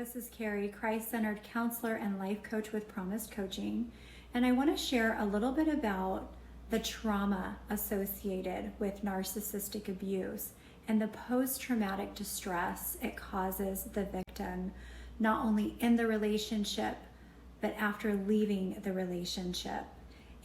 This is Carrie, Christ-centered counselor and life coach with Promised Coaching, and I want to share a little bit about the trauma associated with narcissistic abuse and the post-traumatic distress it causes the victim, not only in the relationship, but after leaving the relationship,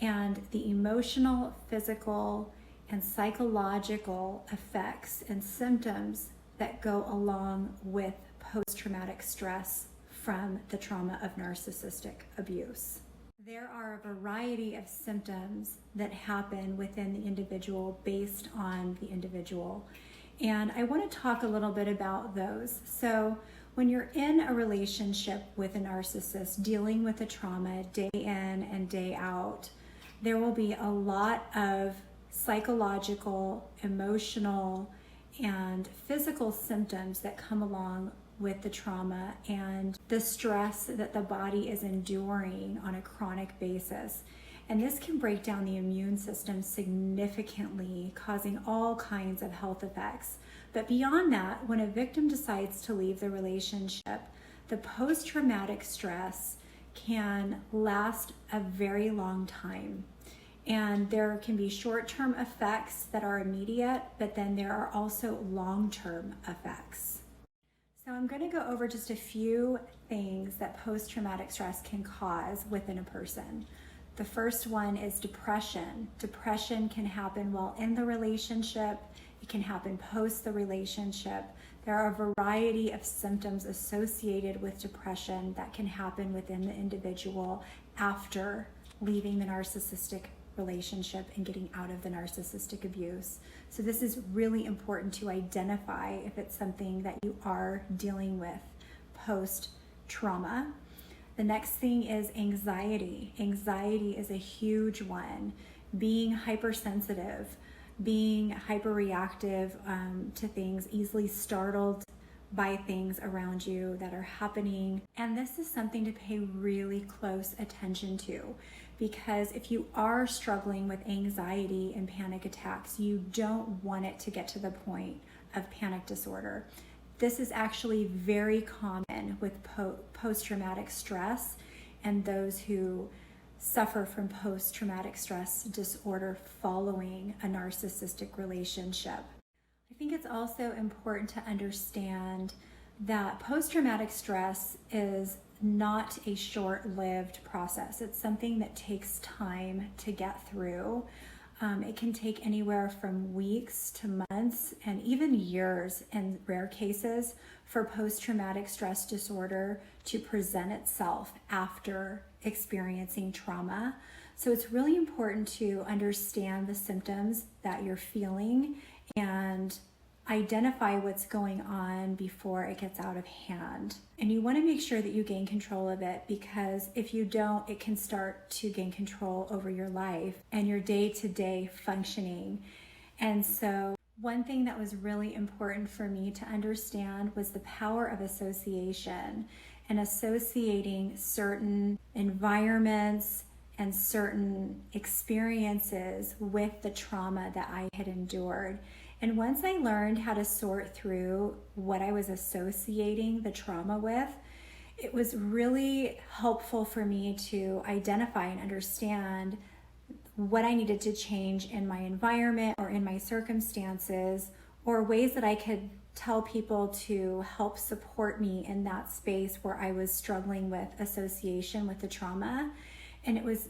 and the emotional, physical, and psychological effects and symptoms that go along with post-traumatic stress from the trauma of narcissistic abuse. There are a variety of symptoms that happen within the individual based on the individual, and I want to talk a little bit about those. So when you're in a relationship with a narcissist dealing with a trauma day in and day out, there will be a lot of psychological, emotional, and physical symptoms that come along with the trauma and the stress that the body is enduring on a chronic basis. And this can break down the immune system significantly, causing all kinds of health effects. But beyond that, when a victim decides to leave the relationship, the post-traumatic stress can last a very long time. And there can be short-term effects that are immediate, but then there are also long-term effects. So I'm going to go over just a few things that post-traumatic stress can cause within a person. The first one is depression. Depression can happen while in the relationship. It can happen post the relationship. There are a variety of symptoms associated with depression that can happen within the individual after leaving the narcissistic relationship and getting out of the narcissistic abuse. So this is really important to identify if it's something that you are dealing with post-trauma. The next thing is anxiety. Anxiety is a huge one. Being hypersensitive, being hyperreactive to things, easily startled by things around you that are happening. And this is something to pay really close attention to, because if you are struggling with anxiety and panic attacks, you don't want it to get to the point of panic disorder. This is actually very common with post-traumatic stress and those who suffer from post-traumatic stress disorder following a narcissistic relationship. I think it's also important to understand that post-traumatic stress is not a short-lived process. It's something that takes time to get through. It can take anywhere from weeks to months and even years in rare cases for post-traumatic stress disorder to present itself after experiencing trauma. So it's really important to understand the symptoms that you're feeling and identify what's going on before it gets out of hand. And you want to make sure that you gain control of it, because if you don't, it can start to gain control over your life and your day-to-day functioning. And so one thing that was really important for me to understand was the power of association and associating certain environments and certain experiences with the trauma that I had endured. And once I learned how to sort through what I was associating the trauma with, it was really helpful for me to identify and understand what I needed to change in my environment or in my circumstances, or ways that I could tell people to help support me in that space where I was struggling with association with the trauma. And it was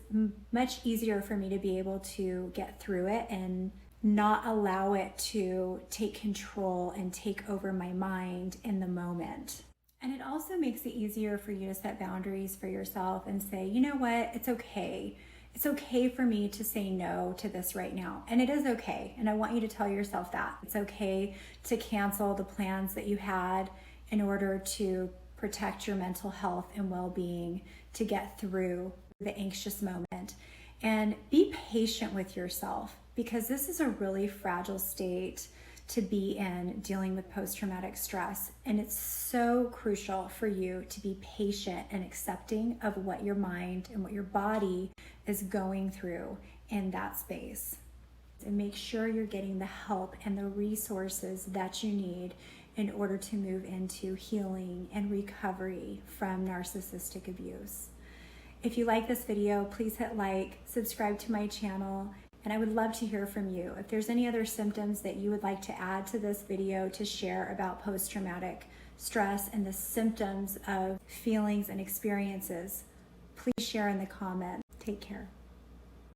much easier for me to be able to get through it and not allow it to take control and take over my mind in the moment. And it also makes it easier for you to set boundaries for yourself and say, you know what, it's okay. It's okay for me to say no to this right now. And it is okay. And I want you to tell yourself that. It's okay to cancel the plans that you had in order to protect your mental health and well-being, to get through the anxious moment. And be patient with yourself, because this is a really fragile state to be in dealing with post-traumatic stress. And it's so crucial for you to be patient and accepting of what your mind and what your body is going through in that space. And make sure you're getting the help and the resources that you need in order to move into healing and recovery from narcissistic abuse. If you like this video, please hit like, subscribe to my channel, and I would love to hear from you. If there's any other symptoms that you would like to add to this video to share about post-traumatic stress and the symptoms of feelings and experiences, please share in the comments. Take care.